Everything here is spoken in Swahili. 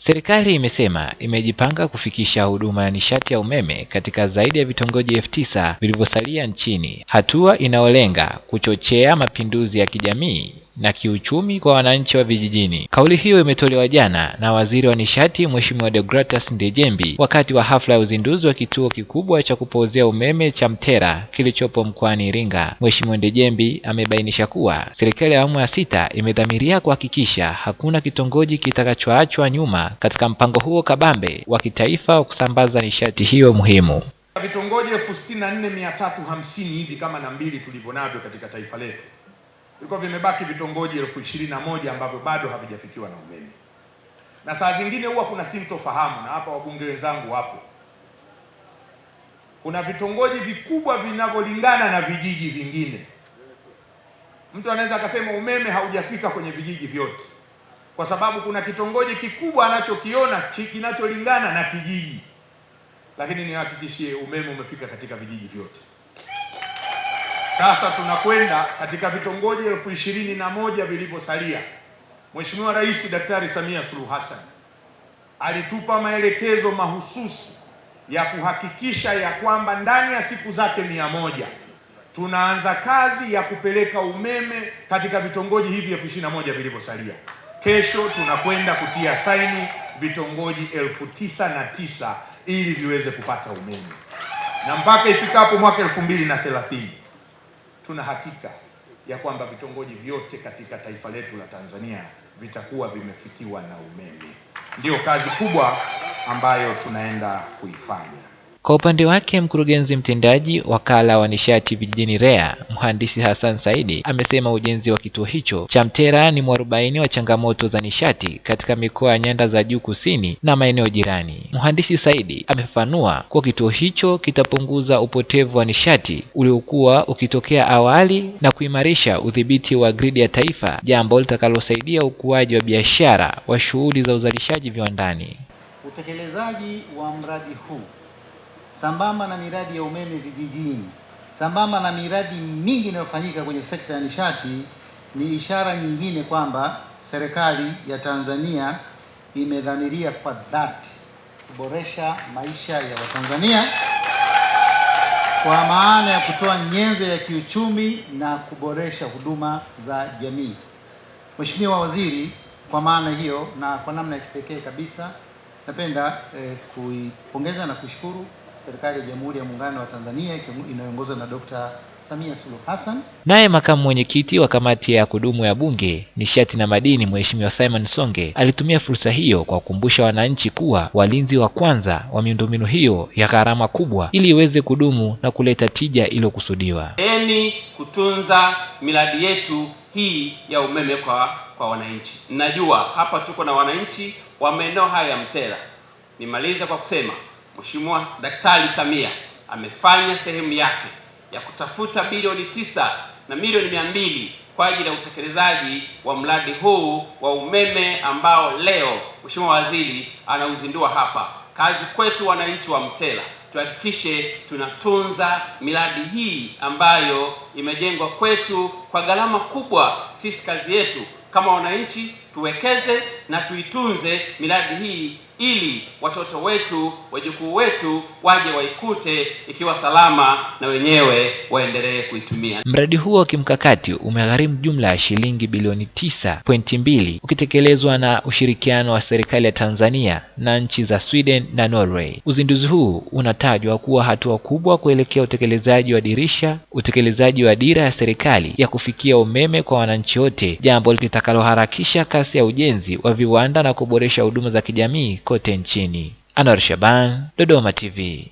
Serikali imesema imejipanga kufikisha huduma ya nishati ya umeme katika zaidi ya vitongoji 9,000 vilivyosalia nchini, hatua inayolenga kuchochea mapinduzi ya kijamii na kiuchumi kwa wananchi wa vijijini. Kauli hiyo imetolewa jana na Waziri wa Nishati Mheshimiwa Deogratus Ndejembi wakati wa hafla ya uzinduzi wa kituo kikubwa cha kupozea umeme cha Mtera kilichopo mkoani Iringa. Mheshimiwa Ndejembi amebainisha kuwa serikali ya awamu ya 6 imedhamiria kuhakikisha hakuna kitongoji kitakachoachwa nyuma katika mpango huo kabambe wa kitaifa wa kusambaza nishati hiyo muhimu. Vitongoji 64,350 hivi kama na mbili tulivyonavyo katika taifa letu. Vilikuwa vimebaki vitongoji 21,000 ambavyo bado havijafikiwa na umeme. Na saa zingine huwa kuna sintofahamu, na hapa wabunge wenzangu wapo. Kuna vitongoji vikubwa vinavyolingana na vijiji vingine. Mtu anaweza akasema umeme haujafika kwenye vijiji vyote, kwa sababu kuna kitongoji kikubwa anachokiona kinacholingana na kijiji, lakini niwahakikishie umeme umefika katika vijiji vyote. Sasa tunakwenda katika vitongoji 21,000 vilivyosalia. Mheshimiwa Rais Daktari Samia Suluhu Hassan alitupa maelekezo mahususi ya kuhakikisha ya kwamba ndani ya siku zake 100 tunaanza kazi ya kupeleka umeme katika vitongoji hivi 21,000 vilivyosalia. Kesho tunakwenda kutia saini vitongoji 9,009 ili viweze kupata umeme, na mpaka ifikapo mwaka 2030 tuna hakika ya kwamba vitongoji vyote katika taifa letu la Tanzania vitakuwa vimefikiwa na umeme. Ndiyo kazi kubwa ambayo tunaenda kuifanya. Kwa upande wake, mkurugenzi mtendaji wakala wa nishati vijijini REA, Mhandisi Hassan Saidi, amesema ujenzi wa kituo hicho cha Mtera ni mwarobaini wa changamoto za nishati katika mikoa ya nyanda za juu kusini na maeneo jirani. Mhandisi Saidi amefafanua kuwa kituo hicho kitapunguza upotevu wa nishati uliokuwa ukitokea awali na kuimarisha udhibiti wa gridi ya taifa, jambo litakalosaidia ukuaji wa biashara wa shughuli za uzalishaji viwandani. Utekelezaji wa mradi huu sambamba na miradi ya umeme vijijini, sambamba na miradi mingi inayofanyika kwenye sekta ya nishati, ni ishara nyingine kwamba serikali ya Tanzania imedhamiria kwa dhati kuboresha maisha ya Watanzania kwa maana ya kutoa nyenzo ya kiuchumi na kuboresha huduma za jamii. Mheshimiwa Waziri, kwa maana hiyo na kwa namna ya kipekee kabisa napenda kuipongeza na kushukuru serikali ya Jamhuri ya Muungano wa Tanzania inayoongozwa na Dr. Samia Suluhu Hassan. Naye makamu mwenyekiti wa kamati ya kudumu ya Bunge, Nishati na Madini, Mheshimiwa Simon Songe, alitumia fursa hiyo kwa kukumbusha wananchi kuwa walinzi wa kwanza wa miundombinu hiyo ya gharama kubwa ili iweze kudumu na kuleta tija iliyokusudiwa. Kutunza miradi yetu hii ya umeme kwa wananchi. Najua hapa tuko na wananchi wa maeneo haya ya Mtera. Nimaliza kwa kusema Mheshimiwa Daktari Samia amefanya sehemu yake ya kutafuta bilioni 9 na milioni 200 kwa ajili ya utekelezaji wa mradi huu wa umeme ambao leo Mheshimiwa Waziri anauzindua hapa. Kazi kwetu wananchi wa Mtera, tuhakikishe tunatunza miradi hii ambayo imejengwa kwetu kwa gharama kubwa. Sisi kazi yetu kama wananchi tuwekeze na tuitunze miradi hii ili watoto wetu, wajukuu wetu waje waikute ikiwa salama na wenyewe waendelee kuitumia. Mradi huo wa kimkakati umegharimu jumla ya shilingi bilioni 9.2 ukitekelezwa na ushirikiano wa serikali ya Tanzania na nchi za Sweden na Norway. Uzinduzi huu unatajwa kuwa hatua kubwa kuelekea utekelezaji wa dira ya serikali ya kufikia umeme kwa wananchi wote, jambo litakaloharakisha kasi ya ujenzi wa viwanda na kuboresha huduma za kijamii kote nchini. Anwar Shaban, Dodoma TV.